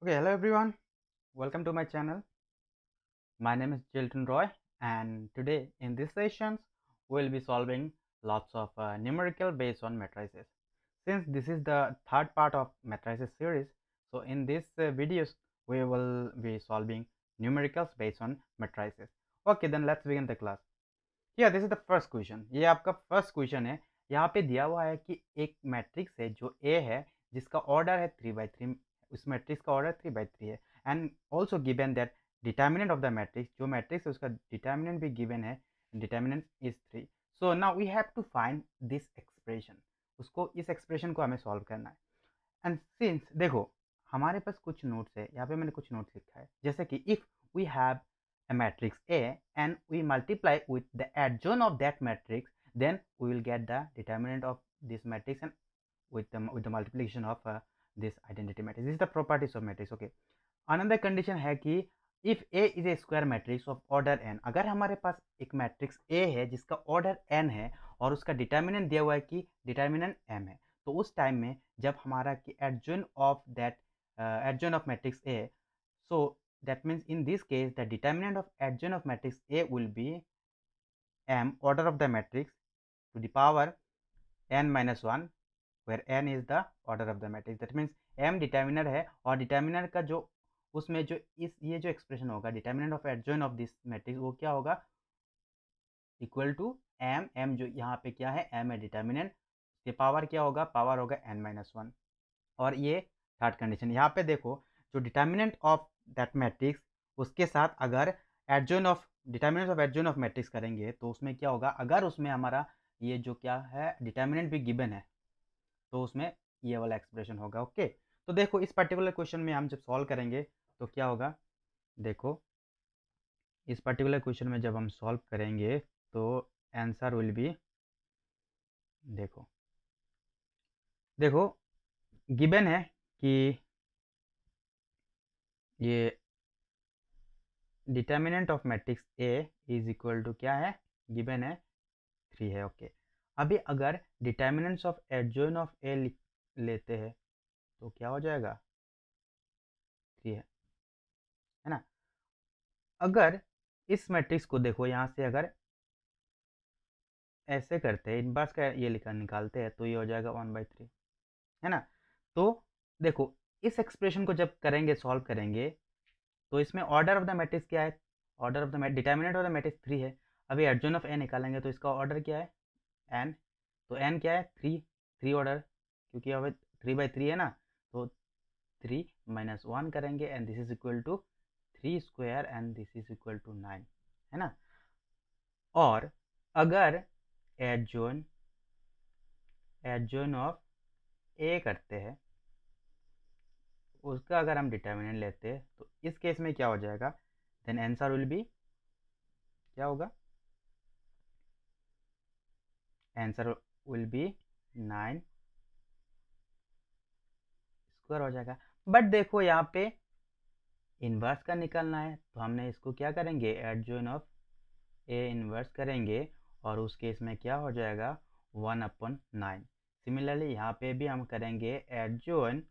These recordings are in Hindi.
Okay, hello everyone. Welcome to my channel. My name is Jilton Roy, and today in this sessions we'll be solving lots of numerical based on matrices. Since this is the third part of matrices series, so in this videos we will be solving numericals based on matrices. Okay, then let's begin the class. Here this is the first question. ये आपका first question है. यहाँ पे दिया हुआ है कि एक मैट्रिक्स है जो A है जिसका ऑर्डर है 3/3, उस मैट्रिक्स का ऑर्डर 3/3 है and also given that determinant of the matrix, जो मैट्रिक्स है उसका डिटर्मिनेंट भी गिवन है, determinant is 3. So now we have to find this expression. उसको इस एक्सप्रेशन को हमें सॉल्व करना है. एंड सिंस देखो हमारे पास कुछ नोट्स है, यहाँ पे मैंने कुछ नोट्स लिखा है, जैसे कि if we have a matrix A and we multiply with the adjoint of that matrix, then we will get the determinant of this matrix and with the multiplication of this identity matrix. This is the properties of matrix. Okay, another condition है कि if A is a square matrix of order n, अगर हमारे पास एक मैट्रिक्स A है जिसका ऑर्डर n है और उसका डिटर्मिनेंट दिया हुआ है कि डिटर्मिनेंट m है, तो उस टाइम में जब हमारा कि adjoint of that adjoint of matrix A, so that means in this case the determinant of adjoint of matrix A will be m order of the matrix to the power n minus 1, where n is the order of the matrix. That means m determinant है और determinant का जो उसमें जो इस ये जो एक्सप्रेशन होगा determinant of adjoint of this matrix वो क्या होगा, इक्वल टू m जो यहाँ पे क्या है m है डिटर्मिनेंट, ये पावर क्या होगा, पावर होगा n माइनस 1. और ये थर्ड कंडीशन. यहाँ पे देखो जो डिटर्मिनेंट ऑफ दैट मैट्रिक्स उसके साथ अगर adjoin of determinant of adjoint of matrix करेंगे तो उसमें क्या होगा, अगर उसमें हमारा ये जो क्या है डिटर्मिनेंट भी गिवन है तो उसमें ये वाला एक्सप्रेशन होगा. ओके, तो देखो इस पर्टिकुलर क्वेश्चन में हम जब सॉल्व करेंगे तो क्या होगा, देखो इस पर्टिकुलर क्वेश्चन में जब हम सॉल्व करेंगे तो आंसर विल बी, देखो देखो गिवन है कि ये determinant of matrix A is equal to क्या है, गिवन है 3 है. ओके, अभी अगर determinants of adjoint of A लेते हैं तो क्या हो जाएगा, 3 है ना. अगर इस मैट्रिक्स को देखो यहाँ से अगर ऐसे करते हैं, इनवर्स का ये लिखा निकालते हैं तो ये हो जाएगा 1/3, है ना. तो देखो इस एक्सप्रेशन को जब करेंगे सॉल्व करेंगे तो इसमें ऑर्डर ऑफ द मैट्रिक्स क्या है, order of the determinant of the matrix 3 है. अभी एडजॉइन ऑफ ए निकालेंगे तो इसका ऑर्डर क्या है, एन. तो एन क्या है, 3 ऑर्डर, क्योंकि अब 3/3 है ना, तो 3 माइनस 1 करेंगे and this is equal to 3 square and this is equal to 9, है ना. और अगर एडजॉइन एडजॉइन ऑफ ए करते हैं, उसका अगर हम डिटर्मिनेंट लेते हैं तो इस केस में क्या हो जाएगा, देन आंसर विल बी क्या होगा, आंसर विल बी 9 स्क्वायर हो जाएगा. बट देखो यहाँ पे इन्वर्स का निकालना है तो हमने इसको क्या करेंगे, एडजॉइन ऑफ ए इन्वर्स करेंगे और उस केस में क्या हो जाएगा 1/9. सिमिलरली यहाँ पे भी हम करेंगे adjoint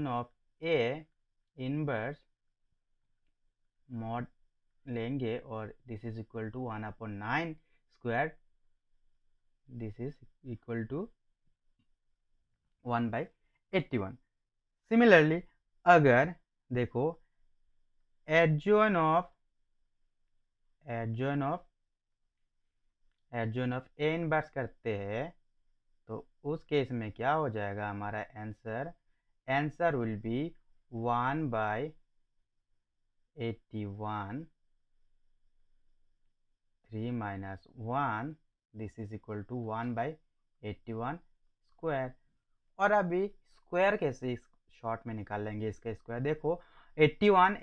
of A inverse mod लेंगे और this is equal to 1/9 square, this is equal to 1/81. Similarly अगर देखो एडजॉइन ऑफ ए इनवर्स करते हैं तो उस केस में क्या हो जाएगा, हमारा answer will be 1/81, 3 minus 1, this is equal to 1/81 square. और अभी स्क्वायर कैसे इस शॉर्ट में निकाल लेंगे इसका स्क्वायर. देखो 81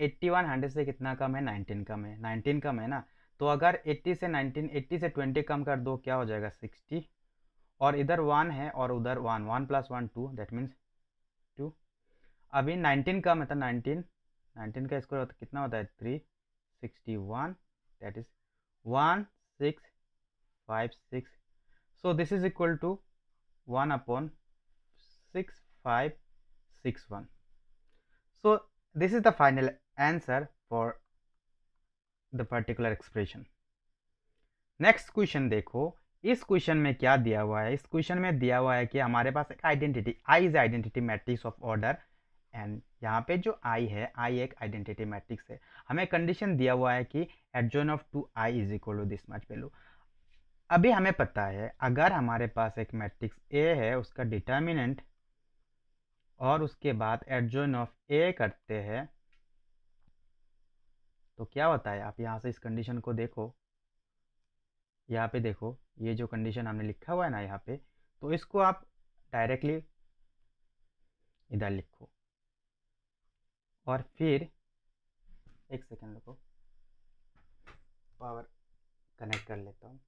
100 से कितना कम है, 19 कम है, 19 कम है ना. तो अगर 80 से 19, 80 से 20 कम कर दो क्या हो जाएगा 60, और इधर 1 है और उधर 1, 1 + 1 2, दैट मीन्स 2. अभी 19 कम है तो 19 का स्क्वायर होता कितना होता है 361, that is 1656. So this is equal to 1/6561. So this is the final answer for the particular expression. Next question देखो, इस क्वेश्चन में क्या दिया हुआ है। इस क्वेश्चन में दिया हुआ है कि हमारे पास एक identity I is identity matrix of order n. यहाँ पे जो आई है, आई एक आइडेंटिटी मैट्रिक्स है। हमें कंडीशन दिया हुआ है कि adjoint of two I is equal to this much value. अभी हमें पता है अगर हमारे पास एक मैट्रिक्स ए है, उसका डिटर्मिनेंट और उसके बाद एडजॉइन ऑफ ए करते हैं तो क्या होता है। आप यहाँ से इस कंडीशन को देखो, यहाँ पे देखो, ये जो कंडीशन हमने लिखा हुआ है ना यहाँ पे, तो इसको आप डायरेक्टली इधर लिखो और फिर एक सेकेंड रुको, पावर कनेक्ट कर लेता हूँ।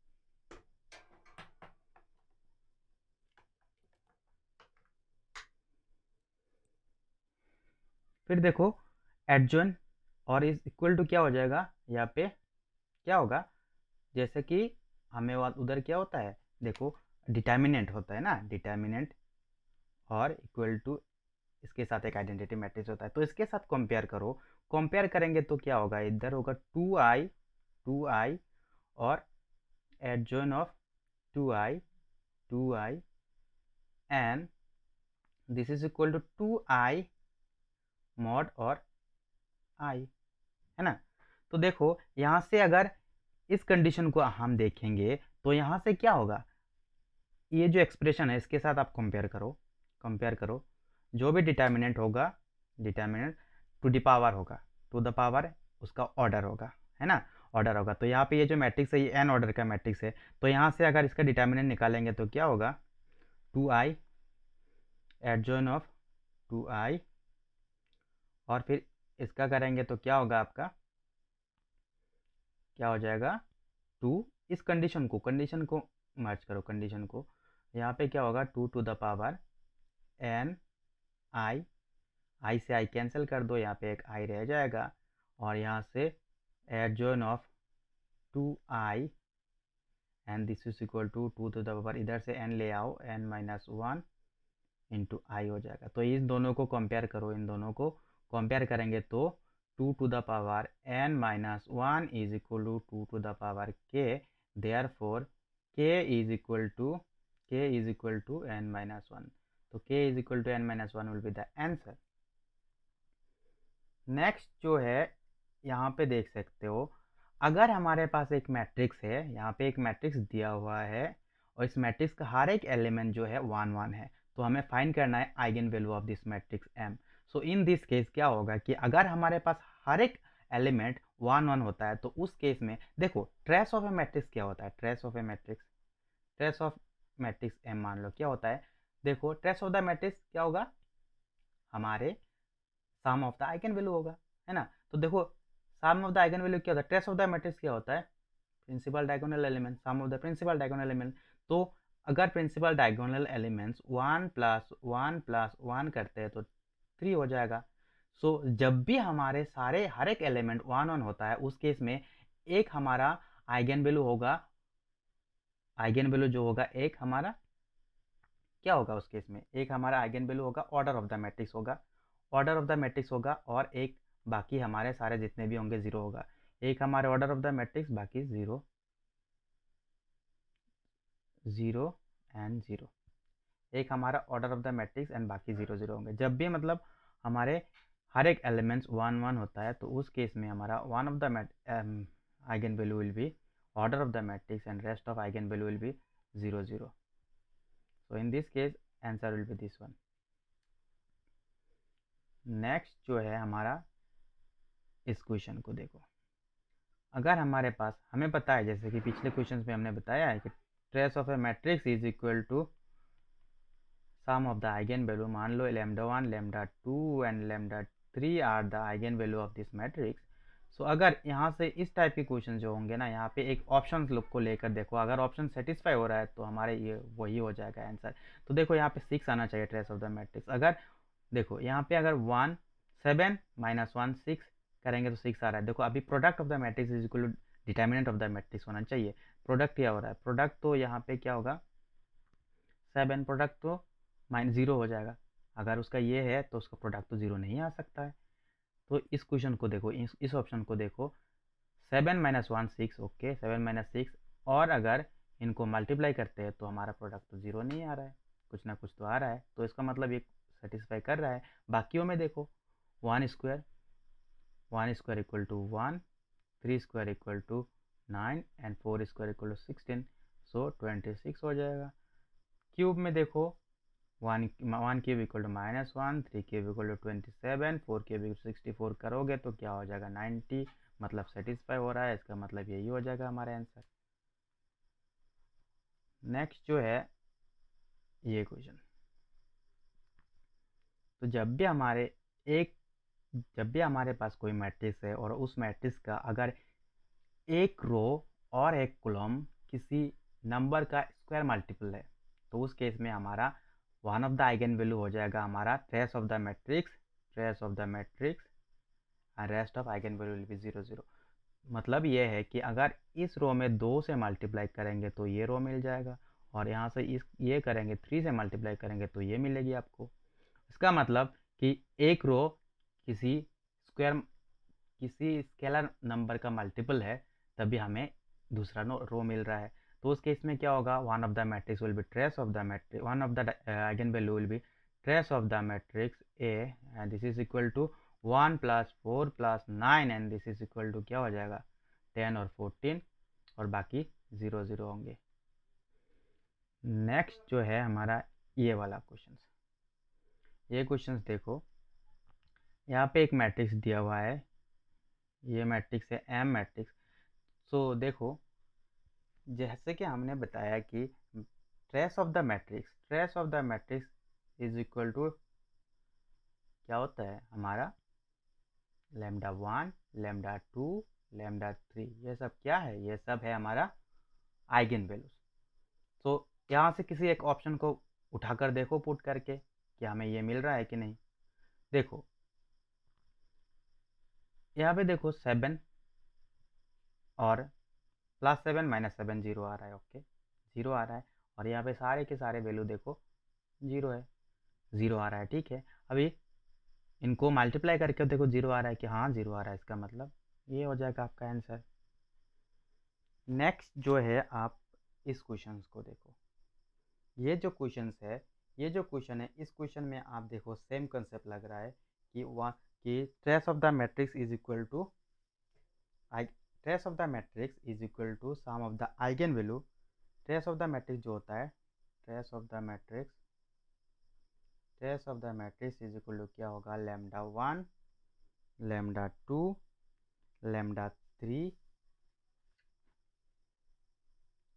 फिर देखो एडजॉइन और इज इक्वल टू क्या हो जाएगा, यहाँ पे क्या होगा, जैसे कि हमें उधर क्या होता है, देखो डिटर्मिनेंट होता है ना, डिटर्मिनेंट और इक्वल टू इसके साथ एक आइडेंटिटी मैट्रिक्स होता है, तो इसके साथ कंपेयर करो। कंपेयर करेंगे तो क्या होगा, इधर होगा टू आई और adjoint of two I and this is equal to two I mod और आई, है ना। तो देखो यहाँ से अगर इस कंडीशन को हम देखेंगे तो यहाँ से क्या होगा, ये जो एक्सप्रेशन है इसके साथ आप कंपेयर करो, जो भी डिटर्मिनेंट होगा, डिटर्मिनेंट टू द पावर होगा, टू द पावर उसका ऑर्डर होगा, है ना, ऑर्डर होगा। तो यहाँ पे ये जो मैट्रिक्स है ये एन ऑर्डर का मैट्रिक्स है, तो यहाँ से अगर इसका डिटर्मिनेंट निकालेंगे तो क्या होगा, two I adjoint of two I और फिर इसका करेंगे तो क्या होगा, आपका क्या हो जाएगा, टू, इस कंडीशन को मर्ज करो, कंडीशन को, यहाँ पे क्या होगा, two to the power n I से आई कैंसिल कर दो, यहाँ पे एक आई रह जाएगा और यहाँ से adjoint of two I and this is equal to to the power, इधर से एन ले आओ, n minus one into I हो जाएगा। तो इन दोनों को कंपेयर करो, इन दोनों को कंपेयर करेंगे तो two to the power n minus one is equal to two to the power k, therefore k is equal to n minus one. तो k is equal to n minus one will be the answer. Next जो है, यहाँ पे देख सकते हो, अगर हमारे पास एक मैट्रिक्स है, यहाँ पे एक मैट्रिक्स दिया हुआ है और इस मैट्रिक्स का हर एक एलिमेंट जो है वन वन है, तो हमें फाइंड करना है eigen value of this matrix m। So in this case क्या होगा कि अगर हमारे पास हर एक एलिमेंट वन वन होता है तो उस केस में देखो ट्रेस ऑफ ए मैट्रिक्स क्या होता है, ट्रेस ऑफ मैट्रिक्स m मान लो क्या होता है, देखो ट्रेस ऑफ द मैट्रिक्स क्या होगा, हमारे सम ऑफ द आइगन वैल्यू होगा, है ना। तो देखो सम ऑफ द आइगन वैल्यू क्या होता है, ट्रेस ऑफ द मैट्रिक्स क्या होता है, principal diagonal element, sum of the principal diagonal element. तो अगर principal diagonal elements one plus one करते हैं तो थ्री हो जाएगा। सो जब भी हमारे सारे हर एक एलिमेंट वन वन होता है उस केस में एक हमारा आइगन वैल्यू होगा, आइगन वैल्यू जो होगा एक हमारा क्या होगा, उस केस में एक हमारा आइगन वैल्यू होगा ऑर्डर ऑफ द मैट्रिक्स होगा, ऑर्डर ऑफ द मैट्रिक्स होगा और एक बाकी हमारे सारे जितने भी होंगे जीरो होगा, एक हमारे ऑर्डर ऑफ द मैट्रिक्स बाकी जीरो जीरो एंड जीरो, एक हमारा order of the matrix and बाकी जीरो जीरो होंगे। जब भी मतलब हमारे हर एक एलिमेंट्स वन वन होता है तो उस केस में हमारा one of the eigen value will B order of the matrix and rest of eigen value will B zero zero. So in this case answer will B this one. Next जो है हमारा, इस क्वेश्चन को देखो, अगर हमारे पास हमें पता है जैसे कि पिछले क्वेश्चन में हमने बताया है कि trace of a matrix is equal to sum of the eigen value, मान लो lambda one lambda two and lambda three are the eigen value of this matrix. So अगर यहाँ से इस टाइप के क्वेश्चन जो होंगे ना, यहाँ पे एक ऑप्शन लोग को लेकर देखो, अगर ऑप्शन सेटिस्फाई हो रहा है तो हमारे ये वही हो जाएगा आंसर। तो देखो यहाँ पे सिक्स आना चाहिए ट्रेस ऑफ द मैट्रिक्स। अगर देखो यहाँ पे अगर one seven minus one six करेंगे तो सिक्स आ रहा है। देखो अभी product of the matrix is equal to determinant of the matrix होना चाहिए, प्रोडक्ट क्या हो रहा है, प्रोडक्ट तो यहाँ पे क्या होगा, सेवन प्रोडक्ट तो माइनस जीरो हो जाएगा, अगर उसका ये है तो उसका प्रोडक्ट तो जीरो नहीं आ सकता है। तो इस क्वेश्चन को देखो, इस ऑप्शन को देखो, 7 माइनस 1 6, ओके 7 माइनस 6, और अगर इनको मल्टीप्लाई करते हैं तो हमारा प्रोडक्ट तो जीरो नहीं आ रहा है, कुछ ना कुछ तो आ रहा है, तो इसका मतलब ये सेटिस्फाई कर रहा है। बाकियों में देखो, 1 square equal to 1, 3 square equal to 9 and 4 square equal to 16, so 26 हो जाएगा। क्यूब में देखो, 1 cube equal to -1, 3 cube equal to 27, 4 cube equal to 64 करोगे तो क्या हो जाएगा 90, मतलब सेटिस्फाई हो रहा है, इसका मतलब यही हो जाएगा हमारा आंसर। नेक्स्ट जो है ये क्वेश्चन, तो जब भी हमारे पास कोई मैट्रिक्स है और उस मैट्रिक्स का अगर एक रो और एक कॉलम किसी नंबर का स्क्वायर मल्टीपल है, तो उस केस में हमारा one of the eigen value हो जाएगा हमारा trace of the matrix and rest of eigen value will B 0 0। मतलब ये है कि अगर इस रो में 2 से मल्टीप्लाई करेंगे तो ये रो मिल जाएगा, और यहाँ से ये करेंगे 3 से मल्टीप्लाई करेंगे तो ये मिलेगी आपको। इसका मतलब कि एक रो किसी स्क्वायर किसी स्केलर नंबर का मल्टीपल है, तभी हमें दूसरा रो मिल रहा है। तो उस केस में क्या होगा, one of the matrix will be trace of the matrix, one of the eigen value will be trace of the matrix A, and this is equal to 1 + 4 + 9, and this is equal to क्या हो जाएगा 10 और 14, और बाकी 0 0 होंगे। नेक्स्ट जो है हमारा ये वाला क्वेश्चन, ये क्वेश्चन देखो, यहाँ पे एक मैट्रिक्स दिया हुआ है, ये मैट्रिक्स है एम मैट्रिक्स। सो देखो, जैसे कि हमने बताया कि trace of the matrix is equal to क्या होता है हमारा λ1, λ2, λ3, ये सब क्या है, ये सब है हमारा आइगन वैल्यूज। तो यहाँ से किसी एक ऑप्शन को उठाकर देखो, पुट करके, कि हमें ये मिल रहा है कि नहीं। देखो यहाँ पे देखो 7 और +7 -7 0 आ रहा है, ओके 0 आ रहा है, और यहाँ पे सारे के सारे वैल्यू देखो 0 है, 0 आ रहा है, ठीक है। अभी इनको मल्टीप्लाई करके देखो 0 आ रहा है कि हाँ 0 आ रहा है, इसका मतलब ये हो जाएगा आपका आंसर। नेक्स्ट जो है आप इस क्वेश्चन को देखो, ये जो क्वेश्चन है, इस क्वेश्चन में आप देखो सेम कंसेप्ट लग रहा है कि trace of the matrix is equal to sum of the eigen value. Trace of the matrix जो होता है, trace of the matrix is equal to क्या होगा λ1, λ2, λ3,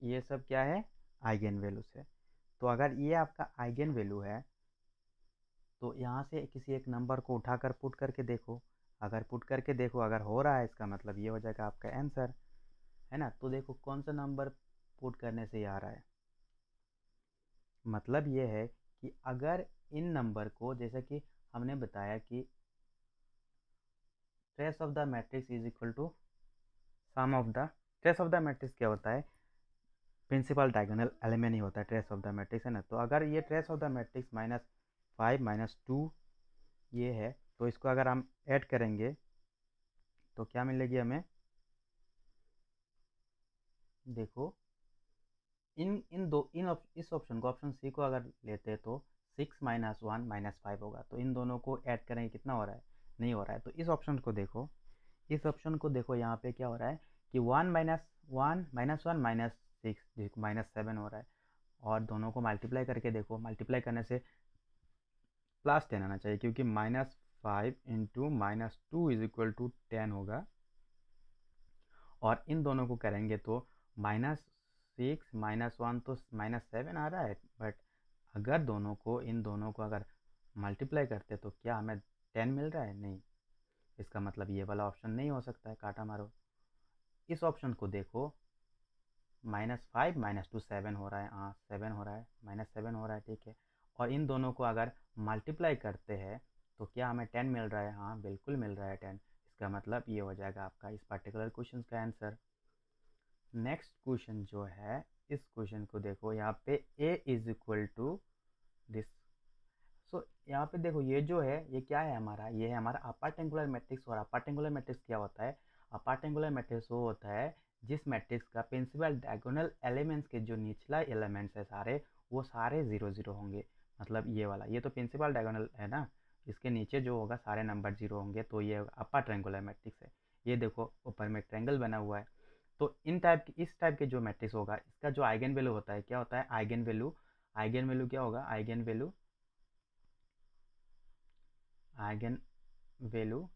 ये सब क्या है आइगन वैल्यूज है। तो अगर ये आपका आइगन वैल्यू है, तो यहाँ से किसी एक नंबर को उठाकर पुट करके देखो, अगर हो रहा है, इसका मतलब ये हो जाएगा आपका आंसर, है ना। तो देखो कौन सा नंबर पुट करने से ये आ रहा है, मतलब ये है कि अगर इन नंबर को, जैसे कि हमने बताया कि trace of the matrix is equal to sum of the, trace of the matrix क्या होता है, प्रिंसिपल डायगोनल एलिमेंट ही होता है ट्रेस ऑफ द मैट्रिक्स, है ना। तो अगर ये ट्रेस ऑफ द मैट्रिक्स -5 -2 ये है, तो इसको अगर हम ऐड करेंगे तो क्या मिलेगी हमें, देखो इस ऑप्शन को, ऑप्शन सी को अगर लेते हैं तो 6 - 1 -5 होगा, तो इन दोनों को ऐड करेंगे कितना हो रहा है, नहीं हो रहा है। तो इस ऑप्शन को देखो, यहाँ पे क्या हो रहा है कि 1 - 1 -6 -7 हो रहा है, और दोनों को मल्टीप्लाई करके देखो, मल्टीप्लाई करने से +10 आना चाहिए, क्योंकि -5 × -2 इज इक्वल टू 10 होगा, और इन दोनों को करेंगे तो -6 -1 तो -7 आ रहा है, बट अगर इन दोनों को अगर मल्टीप्लाई करते तो क्या हमें 10 मिल रहा है, नहीं, इसका मतलब ये वाला ऑप्शन नहीं हो सकता है, काटा मारो। इस ऑप्शन को देखो, -5 -2 7 हो रहा है, हाँ 7 हो रहा है, -7 हो रहा है, ठीक है, और इन दोनों को अगर मल्टीप्लाई करते हैं तो क्या हमें 10 मिल रहा है, हाँ बिल्कुल मिल रहा है 10, इसका मतलब ये हो जाएगा आपका इस पर्टिकुलर क्वेश्चन का आंसर। नेक्स्ट क्वेश्चन जो है, इस क्वेश्चन को देखो, यहाँ पे a is equal to this, यहाँ पे देखो ये जो है ये क्या है हमारा, ये है हमारा अपर ट्रायंगुलर मैट्रिक्स। और अपर ट्रायंगुलर मैट्रिक्स क्या होता है? अपर ट्रायंगुलर मैट्रिक्स वो होता है जिस मैट्रिक्स का प्रिंसिपल डायगोनल एलिमेंट्स के जो निचला एलिमेंट्स है सारे, वो सारे 0 0 होंगे। मतलब ये वाला, ये तो प्रिंसिपल डायगोनल है ना, इसके नीचे जो होगा सारे नंबर 0 होंगे, तो ये अपर ट्रायंगुलर मैट्रिक्स है। ये देखो ऊपर में ट्रायंगल बना हुआ है। तो इस टाइप के जो मैट्रिक्स होगा, इसका जो आइगन वैल्यू होता है, क्या होता है आइगन वैल्यू? आइगन वैल्यू क्या होगा? आइगन वैल्यू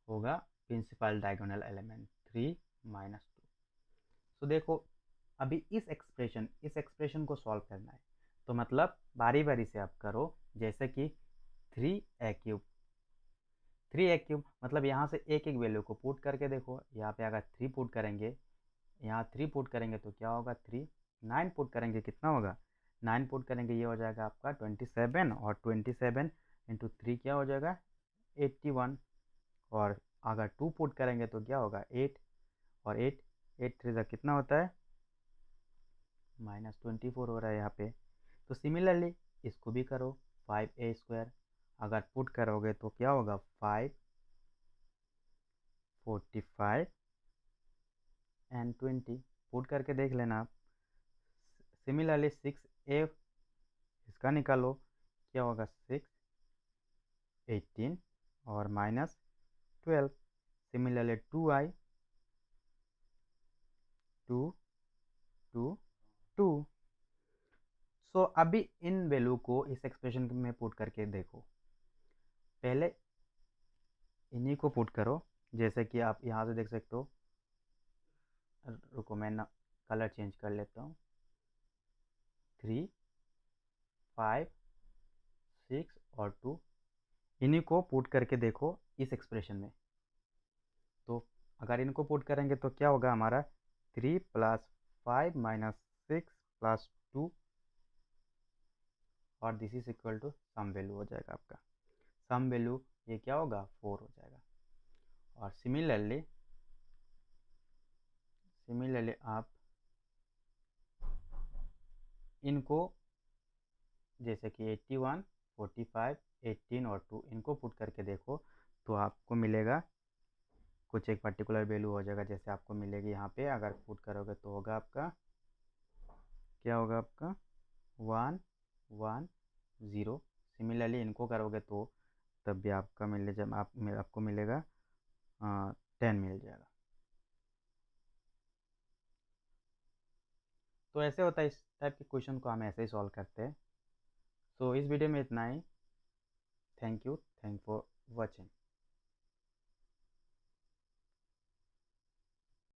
होगा प्रिंसिपल डायगोनल एलिमेंट 3 - 2। तो देखो अभी इस एक्सप्रेशन को सॉल्व करना है, तो मतलब बारी बारी से आप करो। जैसे कि 3a³ 3a³ मतलब यहाँ से एक एक वैल्यू को पुट करके देखो। यहाँ पे अगर 3 पुट करेंगे, यहाँ 3 पुट करेंगे तो क्या होगा? 3 9 पुट करेंगे कितना होगा? 9 पुट करेंगे ये हो जाएगा आपका 27, और 27 इंटू 3 क्या हो जाएगा? 81। और अगर 2 पुट करेंगे तो क्या होगा? 8, और 8 8 3 कितना होता है? -24 हो रहा है यहाँ पे। तो सिमिलरली इसको भी करो। 5a² अगर पुट करोगे तो क्या होगा? 5 45 एंड 20 पुट करके देख लेना आप। सिमिलरली 6a इसका निकालो, क्या होगा? 6 18 और -12। Similarly 2i 2 2 2। सो अभी इन वैल्यू को इस एक्सप्रेशन में पुट करके देखो। पहले इन्हीं को पुट करो, जैसे कि आप यहाँ से देख सकते हो। रुको मैं ना कलर चेंज कर लेता हूँ। 3 5 6 और 2, इन्हीं को पुट करके देखो इस एक्सप्रेशन में। तो अगर इनको पुट करेंगे तो क्या होगा हमारा? 3 + 5 - 6 + 2, और this is equal to some value हो जाएगा आपका। सम वैल्यू ये क्या होगा? 4 हो जाएगा। और सिमिलरली आप इनको जैसे कि 81 45 18 और 2 इनको पुट करके देखो, तो आपको मिलेगा कुछ एक पर्टिकुलर वैल्यू हो जाएगा। जैसे आपको मिलेगी यहाँ पे, अगर पुट करोगे तो होगा आपका, क्या होगा आपका? 1 1 0। सिमिलरली इनको करोगे तो तब भी आपका मिले, जब आपको मिलेगा 10 मिल जाएगा। तो ऐसे होता है, इस टाइप के क्वेश्चन को हम ऐसे ही सॉल्व करते हैं। तो इस वीडियो में इतना ही। Thank you for watching.